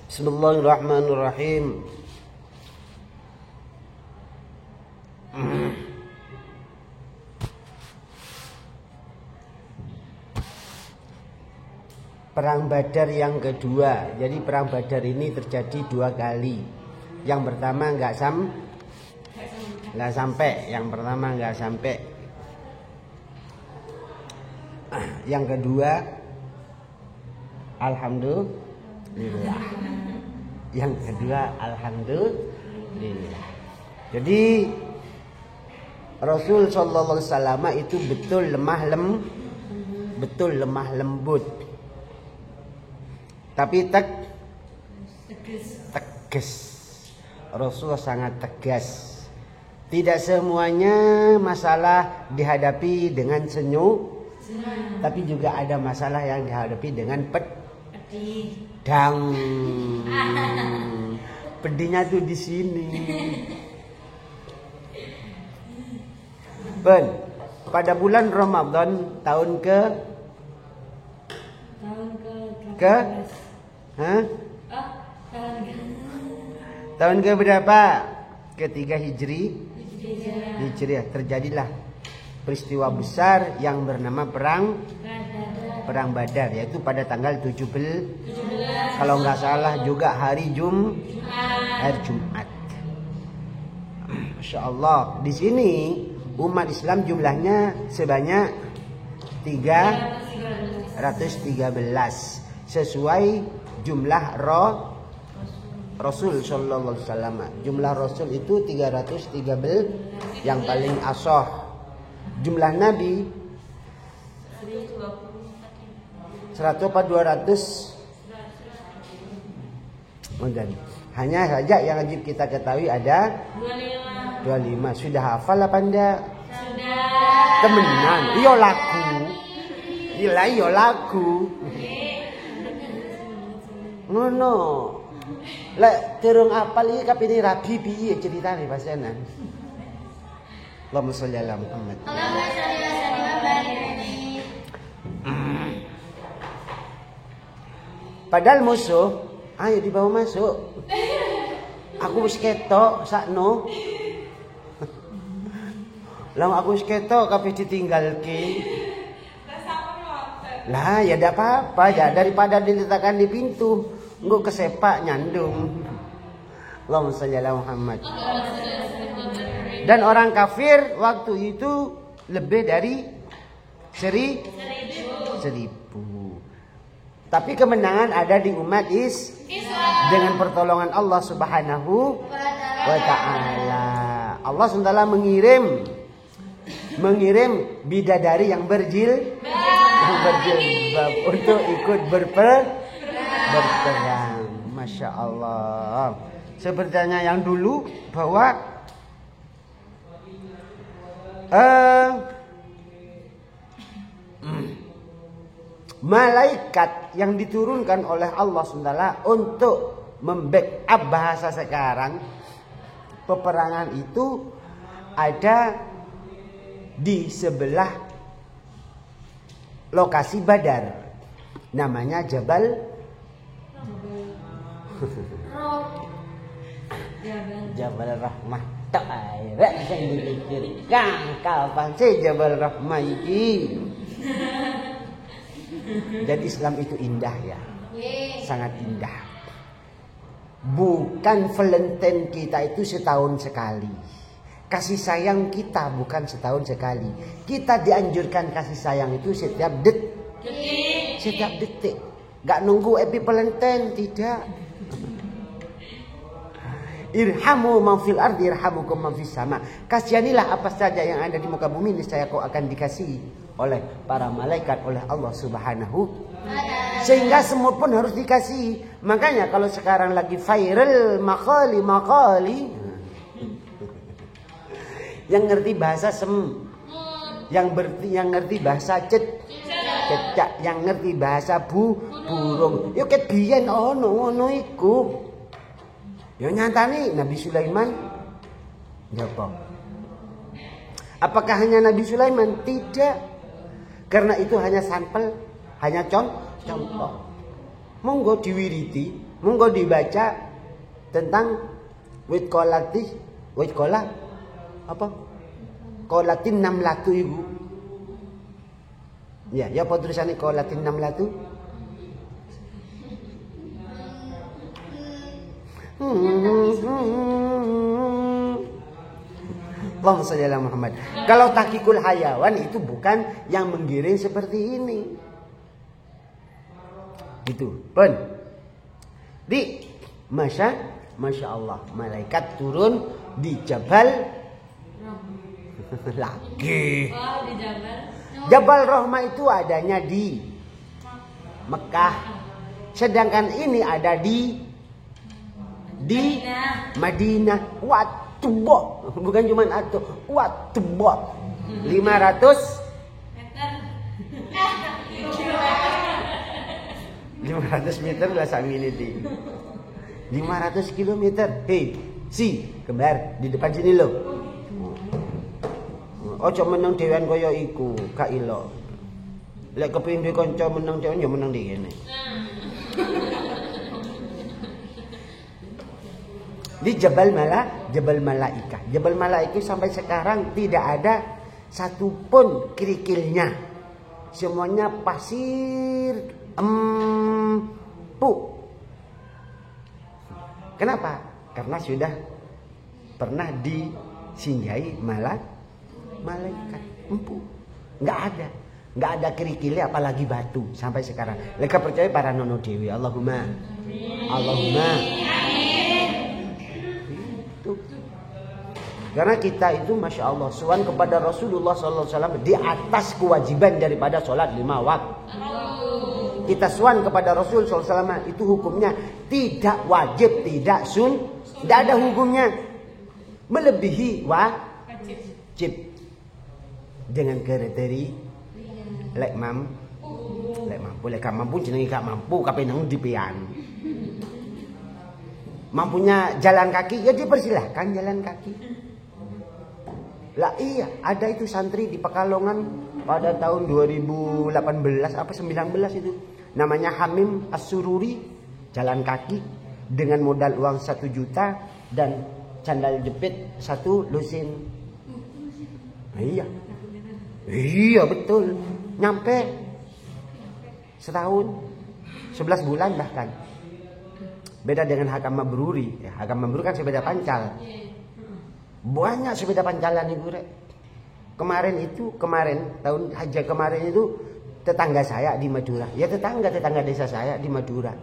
Bismillahirrahmanirrahim. Perang Badar yang kedua. Jadi perang Badar ini terjadi 2 kali. Yang pertama nggak sampai. Yang pertama nggak sampai. Yang kedua, alhamdulillah. Yang kedua, alhamdulillah. Jadi Rasul Sallallahu Alaihi Wasallam itu betul lemah lembut. Tapi tegas. Rasul sangat tegas. Tidak semuanya masalah dihadapi dengan senyum, tapi juga ada masalah yang dihadapi dengan pedang. Pedihnya tuh di sini. Pada bulan Ramadan tahun tahun ke berapa? Ketiga Hijriah terjadilah peristiwa besar yang bernama perang Badar, yaitu pada tanggal 17 kalau nggak salah juga hari Jumat. Masya Allah, di sini umat Islam jumlahnya sebanyak 313 sesuai jumlah Rasul Sallallahu Alaihi Wasallam. Jumlah Rasul itu 313 yang paling ashah. Jumlah Nabi 100 apa 200? Hanya saja yang wajib kita ketahui ada 25. Sudah hafal apa enggak? Sudah. Temenan. Iyo laku. Ngono. Lek terung apal iki kapine rabi piye ceritane pasenan. Allahumma sholli ala Muhammad. Allahumma sholli wa sallim wa barik. Padahal musuh, ayo dibawa masuk. Aku wis ketok sakno. Lah aku wis ketok kabeh ditinggalke. Lah ya ndak apa-apa ya, daripada diletakkan di pintu, engko kesepak nyandung. Allahumma sholli ala Muhammad. Dan orang kafir waktu itu lebih dari 1000. Tapi kemenangan ada di umat Islam dengan pertolongan Allah Subhanahu wa taala. Allah SWT mengirim bidadari yang berjilbab untuk ikut berperang. Masya Allah. Sepertinya yang dulu bahwa malaikat yang diturunkan oleh Allah SWT untuk membackup bahasa sekarang, peperangan itu ada di sebelah lokasi Badar, namanya Jabal Rahmah. Tak ada yang dipikirkan kapan sih Jabal Rahmah ini. Jadi Islam itu indah ya, sangat indah. Bukan Valentine kita itu setahun sekali. Kasih sayang kita bukan setahun sekali. Kita dianjurkan kasih sayang itu setiap detik. Gak nunggu Happy Valentine, tidak. Irhamu man fil ardi irhamukum man fis sama. Kasihanilah apa saja yang ada di muka bumi, niscaya kau akan dikasihi oleh para malaikat, oleh Allah Subhanahu. Sehingga semut pun harus dikasihi. Makanya kalau sekarang lagi viral makali yang ngerti bahasa yang ngerti bahasa cecak, yang ngerti bahasa burung. Yo ket biyen ono iku. Yo nyatane Nabi Sulaiman njopo. Apakah hanya Nabi Sulaiman? Tidak. Karena itu hanya sampel, hanya contoh. Monggo diwiriti, Monggo dibaca tentang wit kola apa? Kolatin 6 ibu. Ya, ya apa tulisannya kolatin 6 Allahumma shalli ala Muhammad. Kalau tahqiqul hayawan itu bukan yang menggiring seperti ini. Gitu, pun. Masya Allah, malaikat turun di Jabal lagi. Oh, di Jabal. Jabal Rahmah itu adanya di Mekah. Sedangkan ini ada di Madinah. Watubok, bukan cuma atuh, watubok. 500 meter lah samiliti. 500 kilometer. Hei, si kembar di depan sini lo. Ojo menang dewan kaya iku, gak ilo. Lek kepengin duwe kanca menang dewan ya menang di kene. Di Jabal Malaikah. Jabal Malaikah sampai sekarang tidak ada satupun kerikilnya. Semuanya pasir empuk. Kenapa? Karena sudah pernah disinggahi malaikat empuk. Nggak ada kerikilnya apalagi batu sampai sekarang. Mereka percaya para nono dewi. Allahumma. Karena kita itu Masya Allah sowan kepada Rasulullah SAW di atas kewajiban daripada sholat 5 waktu. Kita sowan kepada Rasul SAW itu hukumnya tidak wajib, tidak tidak ada hukumnya melebihi wajib dengan kriteria lek mampu lek mampu jenenge gak mampu kapenang dipian. Mampunya jalan kaki ya dipersilahkan jalan kaki. Lah iya, ada itu santri di Pekalongan pada tahun 2018 apa 19 itu. Namanya Hamim As-Sururi, jalan kaki dengan modal uang 1 juta dan sandal jepit 1 lusin. Iya. Iya betul. Nyampe setahun 11 bulan bahkan. Beda dengan Hakam Mabruri. Ya, Hakam Mabruri kan sepeda pancal. Banyak sepeda pancalan ibu rek. Kemarin tahun haji kemarin itu tetangga saya di Madura. Ya tetangga desa saya di Madura.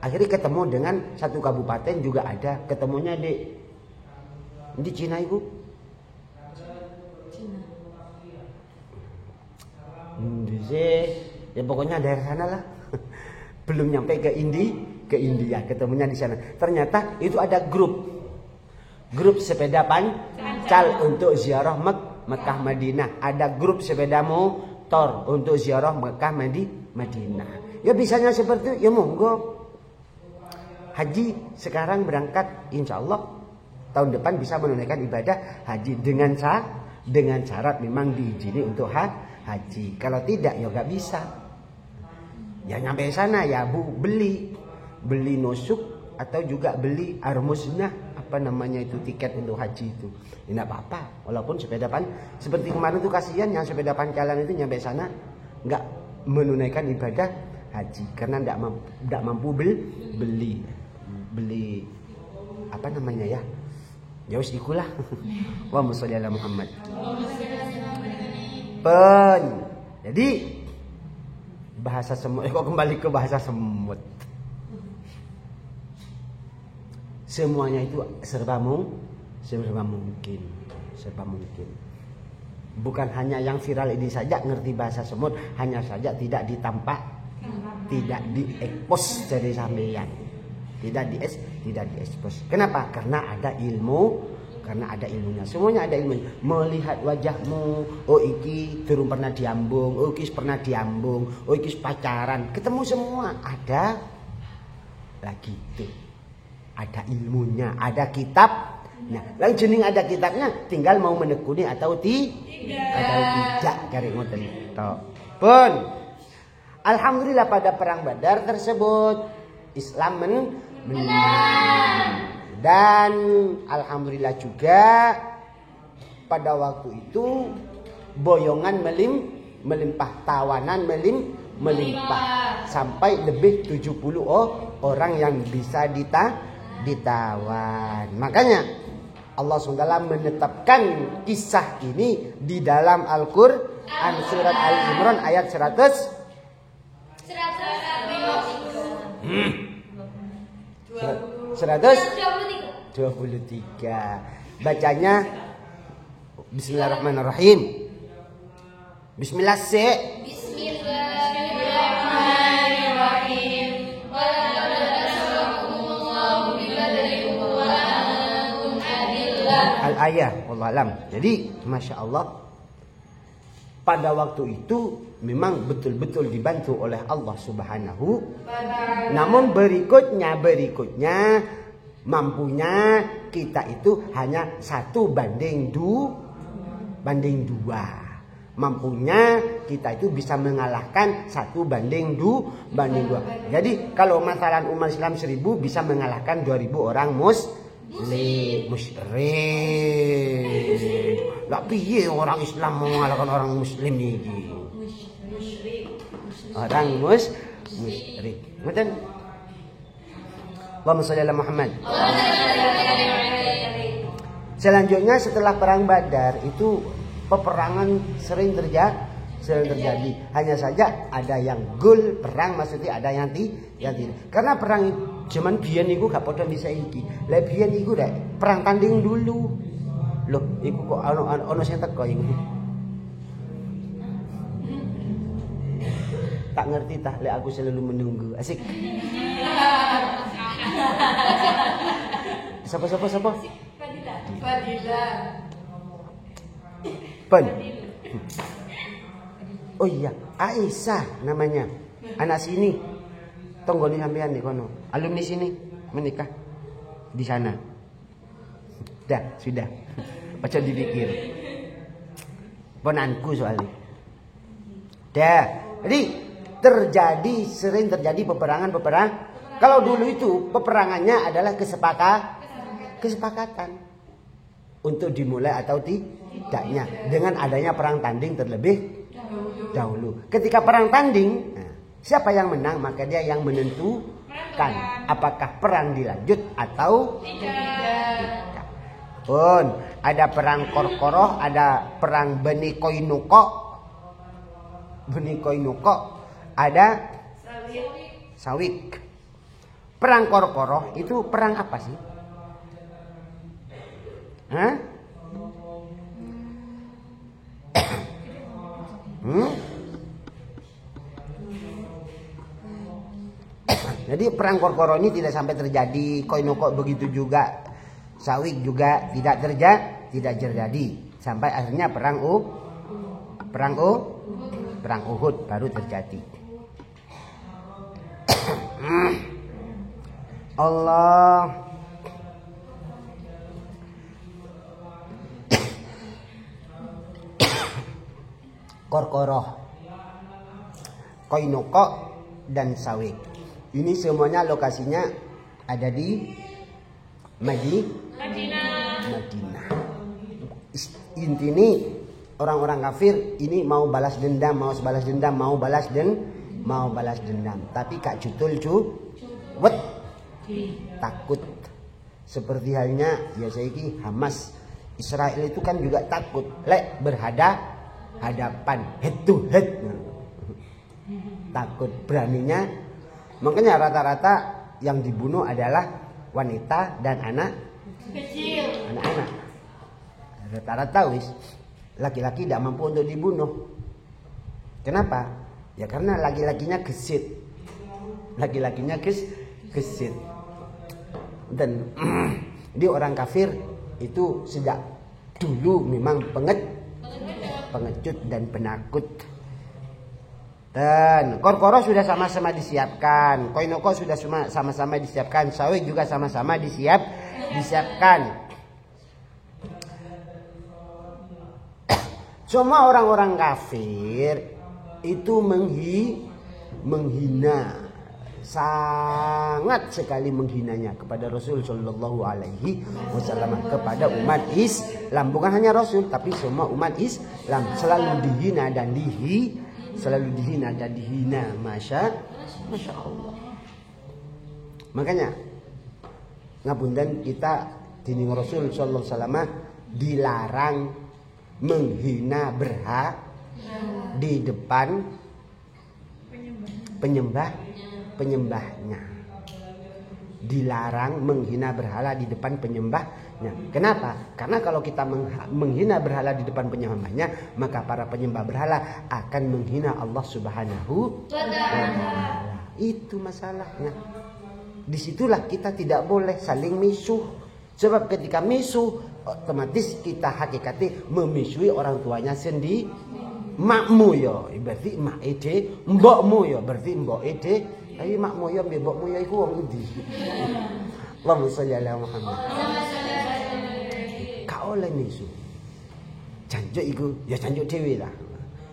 Akhirnya ketemu dengan satu kabupaten juga ada. Ketemunya di Cina ibu. Ya pokoknya daerah sana lah. Belum nyampe ke India. Ketemunya di sana. Ternyata itu ada grup sepeda pancal untuk ziarah Mekah Madinah. Ada grup sepeda motor untuk ziarah Mekah Madinah. Ya bisanya seperti itu. Ya monggo. Haji sekarang berangkat insya Allah tahun depan bisa menunaikan ibadah haji dengan syarat memang diizini untuk haji. Kalau tidak ya gak bisa. Ya nyampe sana ya bu beli nusuk atau juga beli armusnah. Apa namanya itu tiket untuk haji itu. Tidak apa-apa. Walaupun sepeda seperti kemarin itu kasihan yang sepeda pancalan itu nyampe sana nggak menunaikan ibadah haji karena tidak mampu beli apa namanya ya. Ya wis ikulah. Wa sholli ala Muhammad. Jadi bahasa semut kok kembali ke bahasa semut. Semuanya itu serba mungkin. Bukan hanya yang viral ini saja ngerti bahasa semut, hanya saja tidak ditampak, tidak diekspos dari sampeyan. Tidak diekspos. Kenapa? Karena ada ilmunya. Semuanya ada ilmunya. Melihat wajahmu, oh iki turun pernah diambung, oh iki pernah diambung, oh iki pacaran, ketemu semua ada lagi tuh. Ada ilmunya, ada kitab. Nah, yang jening ada kitabnya, tinggal mau menekuni atau tidak. Kari ngoten tok. Pun alhamdulillah pada perang Badar tersebut Islam menang. Dan alhamdulillah juga pada waktu itu boyongan melimpah, tawanan melimpah sampai lebih 70 orang yang bisa ditawan. Makanya Allah SWT menetapkan kisah ini di dalam Al-Quran surat Al-Imran ayat 123. Bacanya Bismillahirrahmanirrahim. Bismillah se. Bismillahirrahmanirrahim. Al-ayah, wallahu alam. Jadi, masya Allah, pada waktu itu memang betul-betul dibantu oleh Allah Subhanahu. Namun berikutnya mampunya kita itu hanya 1:2. Mampunya kita itu bisa mengalahkan 1:2. Jadi kalau masalah umat Islam 1000 bisa mengalahkan 2000 orang musyrik. Gak piye orang Islam mau mengalahkan orang muslim nih. Orang musyrik. Betul? Allahumma shalli ala Muhammad. Selanjutnya setelah perang Badar itu peperangan sering terjadi. Hanya saja ada yang gol perang, maksudnya ada yang tidak. Karena perang zaman biyen niku gak padha bisa iki. Lah biyen niku rek perang tanding dulu. Loh, iku kok ono sing teko iku. Tak ngerti tah, lek aku selalu menunggu. Asik. Siapa? Fadila. Pen. Oh iya, Aisyah namanya. Anak sini. Tonggoni sampean di kono. Alumni sini menikah di sana. Sudah. Baca dipikir. Ponanku soalnya. Jadi sering terjadi peperangan. Kalau dulu itu peperangannya adalah kesepakatan untuk dimulai atau tidaknya dengan adanya perang tanding terlebih dahulu. Ketika perang tanding, siapa yang menang maka dia yang menentukan apakah perang dilanjut atau tidak. Pun ada perang Korkoroh, ada perang Bani Koinuko, ada Sawik. Perang Korkoroh itu perang apa sih? Jadi perang Korkoroh ini tidak sampai terjadi, Koinoko begitu juga, Sawik juga tidak terjadi sampai akhirnya perang Uhud baru terjadi. Allah. Korkoroh, Koinoko dan Sawik. Ini semuanya lokasinya ada di Madinah. Intinya orang-orang kafir ini mau balas dendam. Tapi Kak Cutul takut. Seperti halnya biasa iki Hamas, Israel itu kan juga takut lek berhadapan head to head. Takut beraninya. Makanya rata-rata yang dibunuh adalah wanita dan anak kecil. Anak-anak. Rata-rata laki-laki tidak mampu untuk dibunuh. Kenapa? Ya karena laki-lakinya gesit. Dan di orang kafir itu sejak dulu memang pengecut dan penakut. Dan Korkoroh sudah sama-sama disiapkan, Koinoko sudah sama-sama disiapkan, Sawik juga sama-sama disiapkan. Semua orang-orang kafir itu menghina sangat sekali menghinanya kepada Rasul Shallallahu Alaihi Wasallam, kepada umat Islam. Bukan hanya Rasul, tapi semua umat Islam selalu dihina dan dihina. Masya Allah. Makanya ngapunten kita dini Rasul Shallallahu Alaihi Wasallam dilarang menghina berhala di depan penyembahnya. Dilarang menghina berhala di depan penyembahnya. Kenapa? Karena kalau kita menghina berhala di depan penyembahnya, maka para penyembah berhala akan menghina Allah Subhanahu wa Ta'ala. Itu masalahnya. Disitulah kita tidak boleh saling misuh. Sebab ketika misuh, otomatis kita hakikatnya memisui orang tuanya sendiri. Makmu ya berarti mak ede, mbokmu ya berarti mbok ede. Ayo makmu ya mbokmu ya iku wong endi? Allahumma sholli ala Muhammad. Ka oleh misu. Janjuk iku ya janjuk dhewe lah.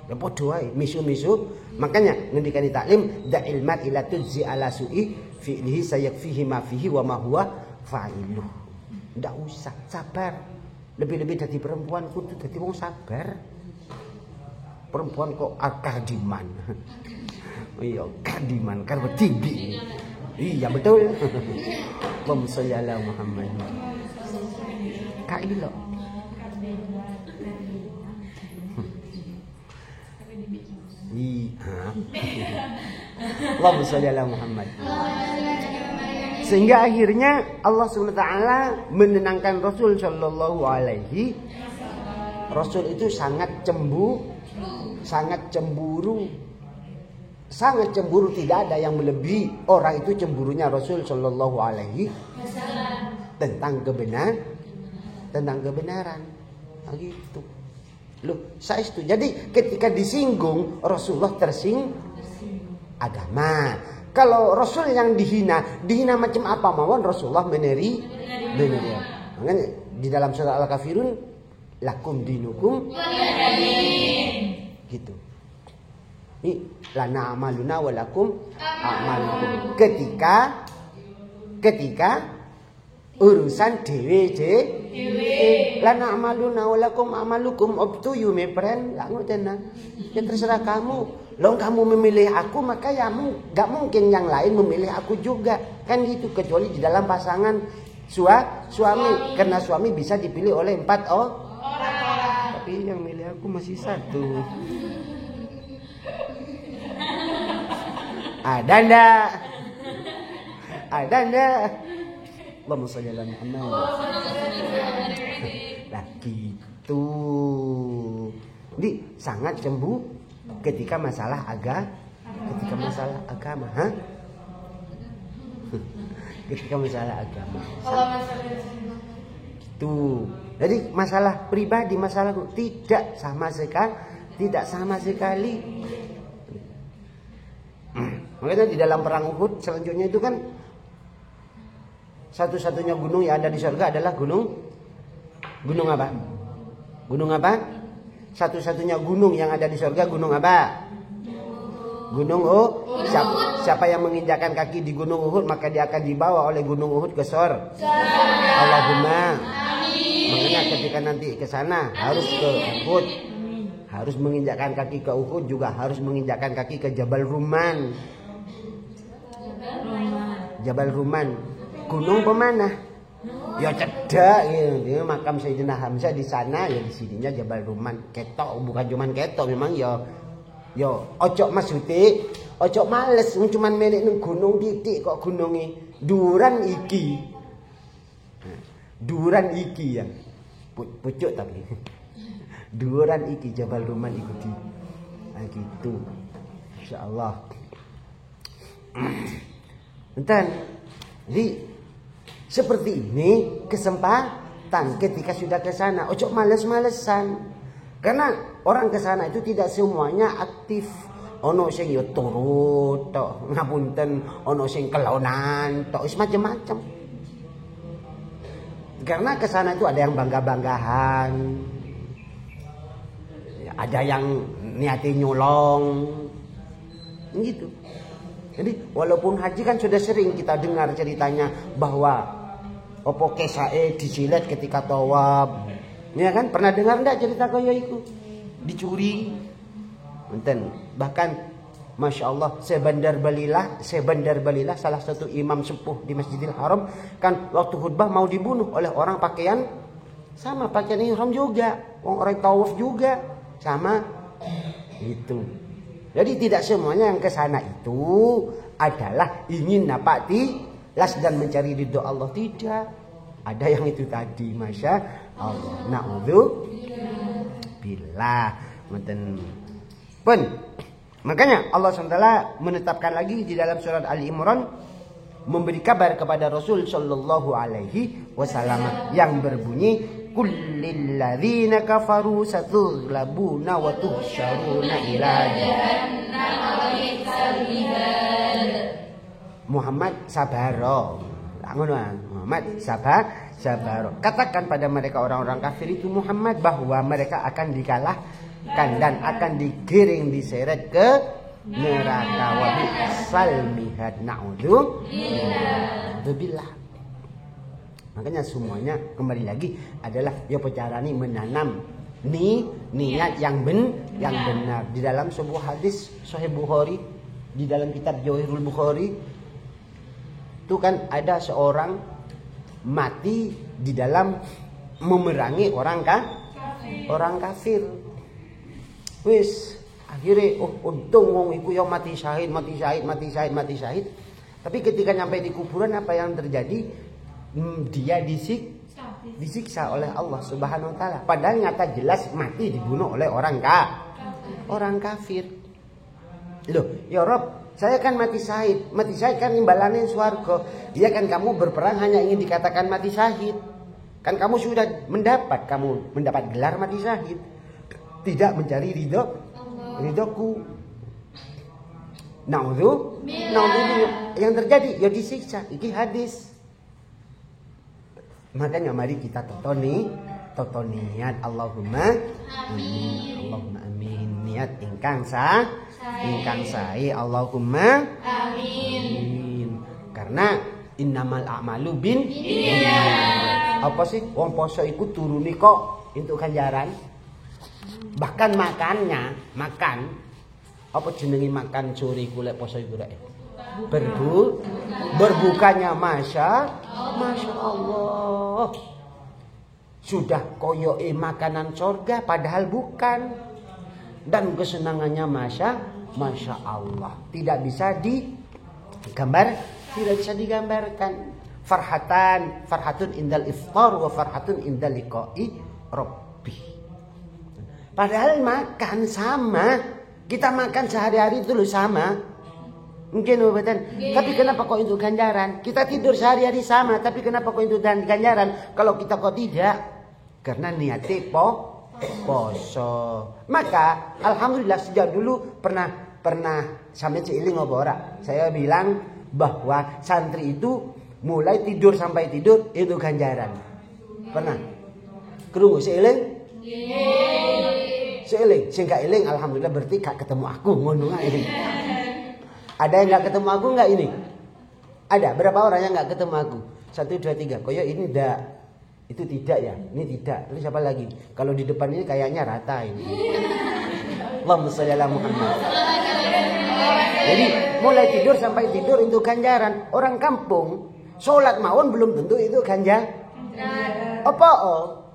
Ya padha wae misu-misu. Makanya ngendikane taklim da'il mat ila tujzi ala su'i fi'lihi sayakfihi ma fihi wa ma huwa fa'iluh. Ndak usah, sabar. Lebih-lebih dari perempuan kudu dadi wong sabar. Perempuan kok kardiman. Iya, kardiman, karena tinggi. Iya betul. Allahumma sholli ala Muhammad. Kailo. Iya. Allahumma sholli ala Muhammad. Sehingga akhirnya Allah SWT menenangkan Rasul Shallallahu Alaihi. Rasul itu sangat cemburu, tidak ada yang melebihi orang itu cemburunya Rasul Shallallahu Alaihi tentang kebenaran. Nah, gitu. Loh, saya itu. Jadi ketika disinggung Rasulullah tersinggung agama. Kalau Rasul yang dihina macam apa mawon Rasulullah menerima. Makanya di dalam surah Al-Kafirun lakum dinukum gitu. Ini lana amaluna walakum amalukum. Ketika urusan dewe lana amaluna walakum amalukum up to you my friend. Lah ngoten. Ya terserah kamu. Loh kamu memilih aku maka ya gak mungkin yang lain memilih aku juga. Kan gitu, kecuali di dalam pasangan suami. Karena suami bisa dipilih oleh 4 orang. Tapi yang milih aku masih 1. Ada ndak? Allahumma sholli ala Muhammad. Lah gitu. Jadi sangat cemburu ketika masalah agama. Ketika masalah agama. Gitu. Jadi masalah pribadi, masalah tidak sama sekali. Makanya di dalam perang Uhud selanjutnya itu kan satu-satunya gunung yang ada di surga adalah gunung apa? Gunung apa? Satu-satunya gunung yang ada di surga gunung apa? Gunung Uhud. Siapa yang menginjakkan kaki di gunung Uhud maka dia akan dibawa oleh gunung Uhud ke surga. Allahumma. Makanya ketika nanti ke sana harus ke Uhud. Harus menginjakkan kaki ke Uhud, juga harus menginjakkan kaki ke Jabal Ruman. Jabal Ruman, gunung pemanah. Ya cedak, ya makam Sayyidina Hamzah di sana, ya di sininya Jabal Ruman. Ketok, bukan cuman ketok, memang ya ojo maksudnya, ojo males, cuman menek nang gunung titik kok gununge Duran iki ya, pucuk tapi. Duran iki Jabal Ruman ikuti. Nah gitu. Insyaallah. Enten. Jadi seperti ini kesempatan ketika sudah ke sana. Ojo males-malesan. Karena orang ke sana itu tidak semuanya aktif. Ono sing yo turut tok, ngapunten, ono sing kelonan tok, wis macam-macam. Karena ke sana itu ada yang bangga-banggahan. Ada yang niati nyolong gitu. Jadi walaupun haji kan sudah sering kita dengar ceritanya bahwa opo kesae disilet ketika tawaf. Ya kan, pernah dengar enggak cerita kaya iku? Dicuri. Enten. Bahkan Masya Allah, sebandar balilah salah satu imam sepuh di Masjidil Haram kan waktu khutbah mau dibunuh oleh orang pakaian sama, pakaian ihram juga, orang tawaf juga sama itu. Jadi tidak semuanya yang ke sana itu adalah ingin napak tilas dan mencari ridho Allah, tidak. Ada yang itu tadi, Masya Allah. Na'udzubillah. Pun makanya Allah SWT menetapkan lagi di dalam surat Ali Imran, memberi kabar kepada Rasul Sallallahu Alaihi Wasallam yang berbunyi, kullil ladzina kafaru satughlabuna wa tuhsyaruna ila Muhammad sabaro. Muhammad sabaro. Katakan pada mereka orang-orang kafir itu Muhammad bahwa mereka akan dikalahkan dan akan digiring diseret ke neraka. Wa bi'sal mihad. Na'udzubillah. Makanya semuanya kembali lagi adalah ya carane menanam niat yang benar. Di dalam sebuah hadis Sahih Bukhari, di dalam kitab Jawahirul Bukhari, itu kan ada seorang mati di dalam memerangi orang kafir. Wis akhirnya untung wong iku ya mati syahid. Tapi ketika nyampe di kuburan apa yang terjadi? Dia disiksa oleh Allah Subhanahu wa taala. Padahal nyata jelas mati dibunuh oleh orang kafir. Loh, ya Rob, saya kan mati syahid kan imbalannya swarga. Dia kan kamu berperang hanya ingin dikatakan mati syahid. Kan kamu sudah mendapat gelar mati syahid. Tidak mencari ridhoku. Naudzubillah. Yang terjadi ya disiksa. Iki hadis. Makanya mari kita totoni niat Allahumma amin. Allahumma amin. Niat ingkang sae Allahumma amin. Karena innamal a'malu binniyat. Apa sih wong poso iku turune kok entuk ganjaran? Bahkan makan apa jenenge makan sore iku lek poso iku rek? Berbukanya Masya Allah. Sudah koyoke makanan surga padahal bukan. Dan kesenangannya Masya Allah. Tidak bisa digambarkan. Farhatun indal iftar wa farhatun indal liqa'i rabbi. Padahal makan sama. Kita makan sehari-hari itu loh sama. Mungkin obatan. Tapi kenapa kok itu ganjaran? Kita tidur sehari-hari sama, tapi kenapa kok itu ganjaran? Kalau kita kok tidak? Karena niatnya poso. Maka alhamdulillah sejak dulu pernah sampai cilik ngobora. Saya bilang bahwa santri itu mulai tidur sampai tidur itu ganjaran. Pernah? Krungu seiling? Seiling, sing gak eling alhamdulillah berarti gak ketemu aku ngono ae. Ada yang gak ketemu aku gak ini? Ada, berapa orang yang gak ketemu aku? 1, 2, 3. Koyo ini enggak. Itu tidak ya? Ini tidak. Terus siapa lagi? Kalau di depan ini kayaknya rata ini. Allahumma sholli ala Muhammad. Jadi mulai tidur sampai tidur itu ganjaran. Orang kampung sholat mawon belum tentu itu ganjaran. Apa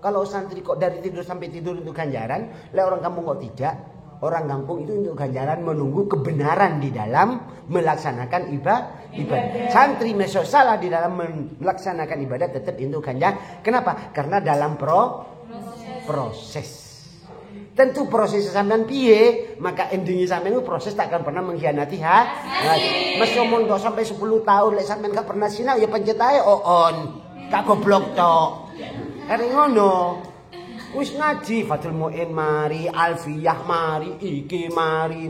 kalau santri kok dari tidur sampai tidur itu ganjaran, lah orang kampung kok tidak? Orang kampung itu untuk ganjaran menunggu kebenaran di dalam melaksanakan ibadah. Santri meso salah di dalam melaksanakan ibadah tetap itu ganjaran. Kenapa? Karena dalam proses. Tentu proses sampean piye, maka endingnya sampean itu proses tak akan pernah mengkhianati Mas omong kok sampai 10 tahun lek sampean gak pernah sinau ya pencet ae on. Gak goblok tok. Kare ngono. Wis ngaji Fathul Mu'in mari, Alfiyah mari, iki mari.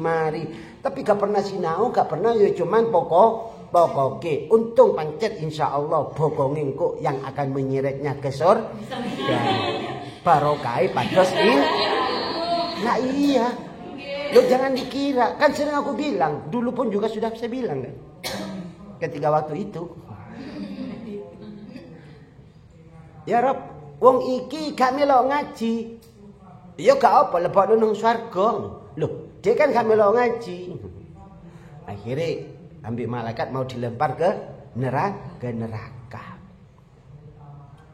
Tapi gak pernah sinau, gak pernah ya cuman pokoknya. Untung pancet insyaallah bokonge engko yang akan menyeretnya ke surga. Barokah pados ini. Nah iya. Lo jangan dikira, kan sering aku bilang, dulu pun juga sudah saya bilang kan. Ketika waktu itu. Ya Rob, wong iki gak melok ngaji. Ya gak apa, lebok nang swarga. Loh, dia kan gak melok ngaji. Akhirnya ambil malaikat mau dilempar ke neraka.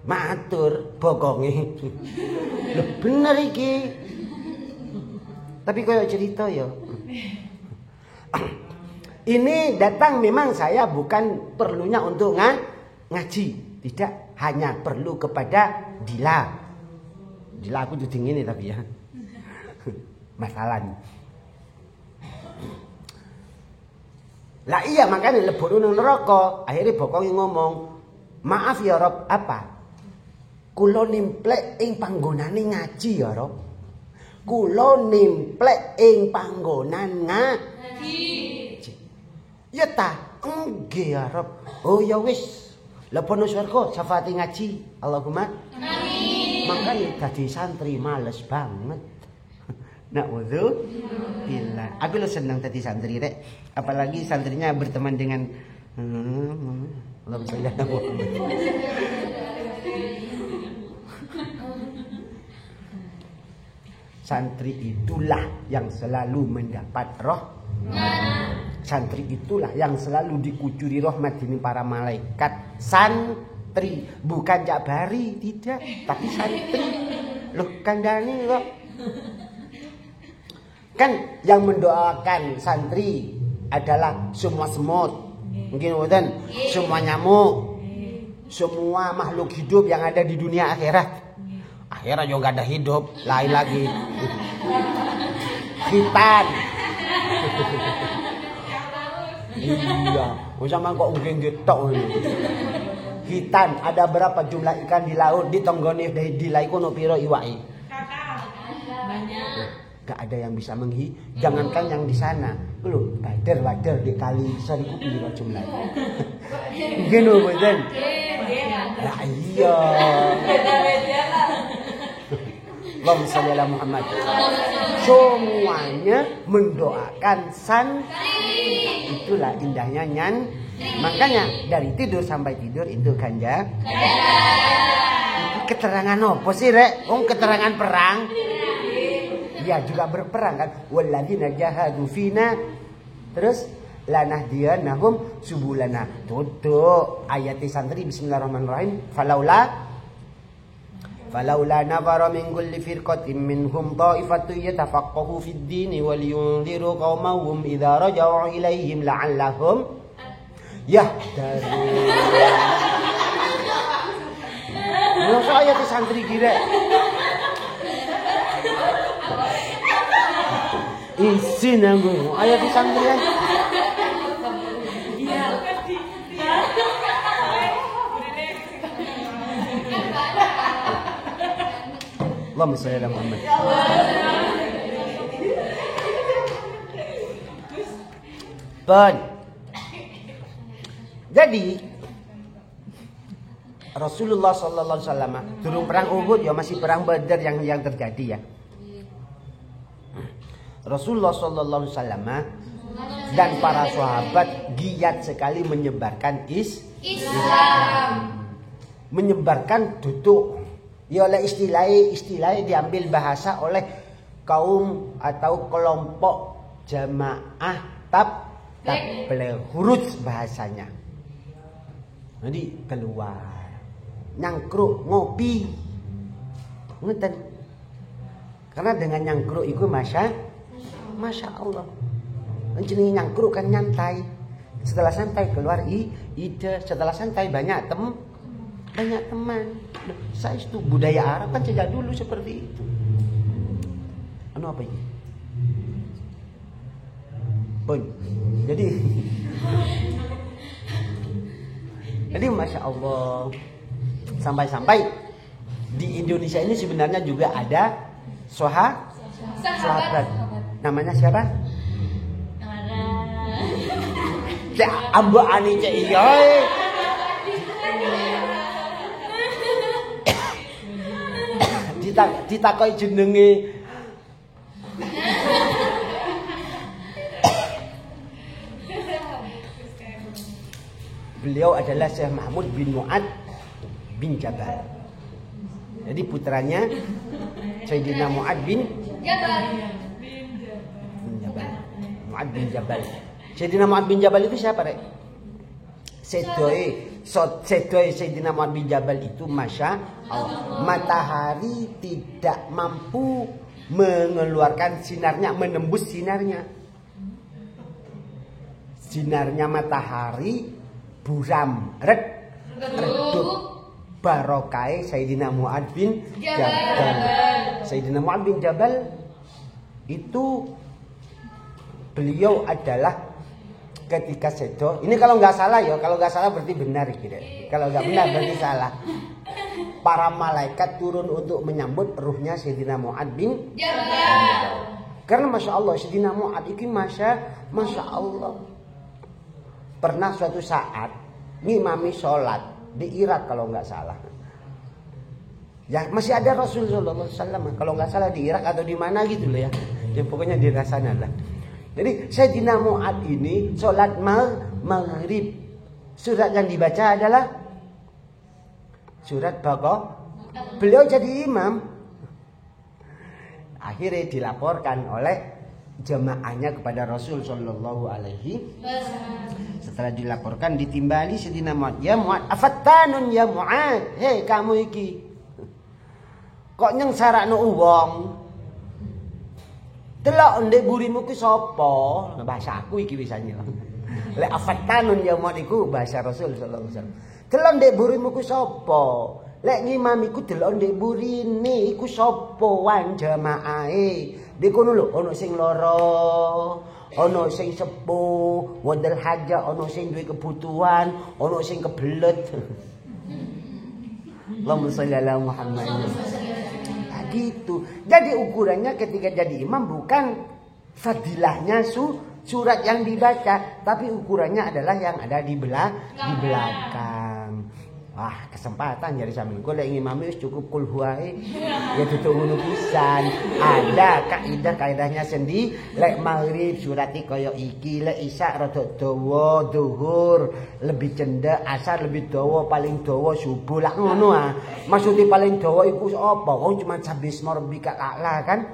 Matur bokonge. Loh, bener iki. Tapi koyo cerita ya. Ini datang memang saya bukan perlunya untuk ngaji. Tidak, hanya perlu kepada Dila. Dila aku jadi ini tapi ya. Masalah. Lah iya makanya lebur nang neraka. Akhirnya bokonge ngomong, "Maaf ya Rob, apa? Kulo nimplek ing panggonane ngaji ya Rob. Kulo nimplek ing panggonan ngaji." Ya ta, enggak ya Rob. Oh ya wis. Lepono swarga syafaati ngaji. Allahumma amin. Makanya dadi santri males banget. Na'udzubillah. Aku lo senang tadi santri rek. Apalagi santrinya berteman dengan Allahumma sholli ala Muhammad. Santri itulah yang selalu mendapat santri itulah yang selalu dikucuri rahmat ini para malaikat. Santri bukan Jakbari, tidak, tapi santri. Loh kandani kok. Kan yang mendoakan santri adalah semua semut, mungkin bukan semua nyamuk, semua makhluk hidup yang ada di dunia akhirat. Akhirat juga ada hidup, lain lagi. Hitan. Iya, sama kok mungkin getok ini. Hitan, ada berapa jumlah ikan di laut, di tonggone di laiku no piro iwai. Banyak. Gak ada yang bisa jangankan yang di sana. Belum, wader di kali seribu piro jumlah. Mungkin betul. Lah iya. Beda-beda lah. Allahumma sholli ala Muhammad. Semuanya mendoakan santri. Itulah indahnya makanya dari tidur sampai tidur itu kan ya. Keterangan apa sih rek? Keterangan perang. Ya juga berperang kan. Walladzina jahadu fina. Terus lanahdiyanahum subulana. Tutup ayat santri bismillahirrahmanirrahim. Falaula nafara min kulli firqatin minhum ta'ifatu yatafaqahu fid din wal yunziru qaumahum idza raja'u ilaihim la'allahum yahtadun. Masa ayat santri kira isi nanggung ayat santri kan. Allahumma sholli ala Muhammad. Jadi Rasulullah sallallahu alaihi wasallam turun perang Uhud ya masih perang Badar yang terjadi ya. Rasulullah sallallahu alaihi wasallam dan para sahabat giat sekali menyebarkan Islam. Menyebarkan duduk. Ya oleh istilah diambil bahasa oleh kaum atau kelompok jamaah tabligh huruf bahasanya. Jadi keluar nyangkruk ngopi. Ngeten. Karena dengan nyangkruk itu Masya Allah. Jenenge nyangkruk kan nyantai. Setelah santai keluar ide, setelah santai banyak teman. Saya itu budaya Arab kan sejak dulu seperti itu. Apa ini? Pun. Jadi Masya Allah. Sampai-sampai di Indonesia ini sebenarnya juga ada sahabat. Namanya siapa? Cek Ambo Ani cek iya. Ditakoki jenenge Beliau adalah Syekh Mahmud bin Mu'ad bin Jabal. Jadi putranya Sayyidina Mu'ad bin Jabal. Mu'ad bin Jabal. Sayyidina Mu'ad bin Jabal itu siapa, Rek? Sedoe Sayyidina Mu'ad bin Jabal itu Masya Allah, matahari tidak mampu mengeluarkan sinarnya, menembus sinarnya. Sinarnya matahari buram, redup barokai Sayyidina Mu'ad bin Jabal. Sayyidina Mu'ad bin Jabal itu beliau adalah ketika sedo, ini kalau nggak salah ya, kalau nggak salah berarti benar gitu. Kalau nggak benar berarti salah. Para malaikat turun untuk menyambut ruhnya Sayyidina Mu'ad bin Jabal. Karena Masya Allah Sayyidina Mu'ad ini Masya Allah pernah suatu saat ngimami sholat di Irak kalau nggak salah. Ya masih ada Rasulullah SAW kalau nggak salah di Irak atau di mana gitu loh ya. Ya pokoknya di sana lah. Jadi Sayyidina Mu'ad ini sholat maghrib. Surat yang dibaca adalah surat Baqarah. Beliau jadi imam. Akhirnya dilaporkan oleh jamaahnya kepada Rasul Shallallahu Alaihi. Setelah dilaporkan ditimbali Sayyidina Mu'ad. Ya Mu'ad, afattanun ya Mu'ad. Hei kamu iki, kok nyengsarano uwong? Delok ndek burimu ki sapa? Bahasa aku iki wisane. Lek afattanun ya Mu'ad iku bahasa Rasul sallallahu alaihi wasallam. Delok ndek burimu ki sapa? Lek ngimam iku delok ndek burine iku sapa wan jamaahe. Ndek kono lho ana sing lara, ana sing sepuh, modal hajat, ana sing duwe kebutuhan, ana sing kebelet. Allahumma shalli ala Muhammad. Gitu. Jadi ukurannya ketika jadi imam bukan fadilahnya surat yang dibaca, tapi ukurannya adalah yang ada di belakang. Wah, kesempatan jadi sampeyan. Kok lek ngimami wis cukup kul huwae. Ya tutuk ngono pisan. Ada kaidahnya sendiri. Lek maghrib surat iki kaya iki, lek isya rada dawa, zuhur lebih cendek, asar lebih dawa, paling dawa subuh lah ngono ah. Maksudnya paling dawa iku apa? Wong cuma sabisma rabbika a'la kan?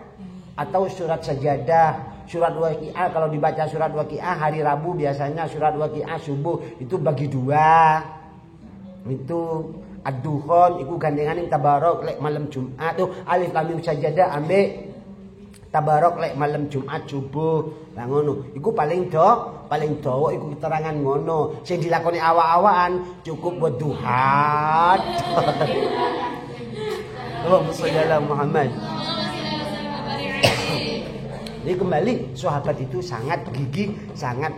Atau surat sajadah, surat waqiah. Kalau dibaca surat waqiah hari Rabu biasanya surat waqiah subuh itu bagi dua. Itu ad-dukhon iku gandengane tabarok lek malam Jumat tuh alif lam mim sajadah ambek tabarok lek malam Jumat subuh. Lah ngono iku paling dawa iku keterangan ngono. Sing dilakoni awak-awakan cukup wadduha. Allahumma shalli ala Muhammad. Jadi kembali sahabat itu sangat gigih, sangat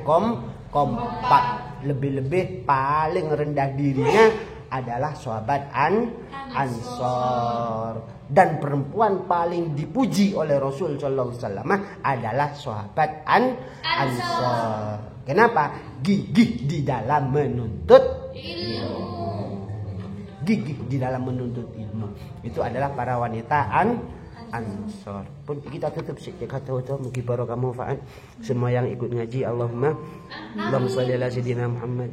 kompak. Lebih-lebih paling rendah dirinya adalah sahabat Ansor. Dan perempuan paling dipuji oleh Rasul Sallallahu Alaihi Wasallam adalah sahabat Ansor. Kenapa? Gigih di dalam menuntut ilmu. Gigih di dalam menuntut ilmu. Itu adalah para wanita Ansor. Pun kita tutup sih kata-kata mungkin barokah manfaat semua yang ikut ngaji. Allahumma shalli ala sayyidina Muhammad.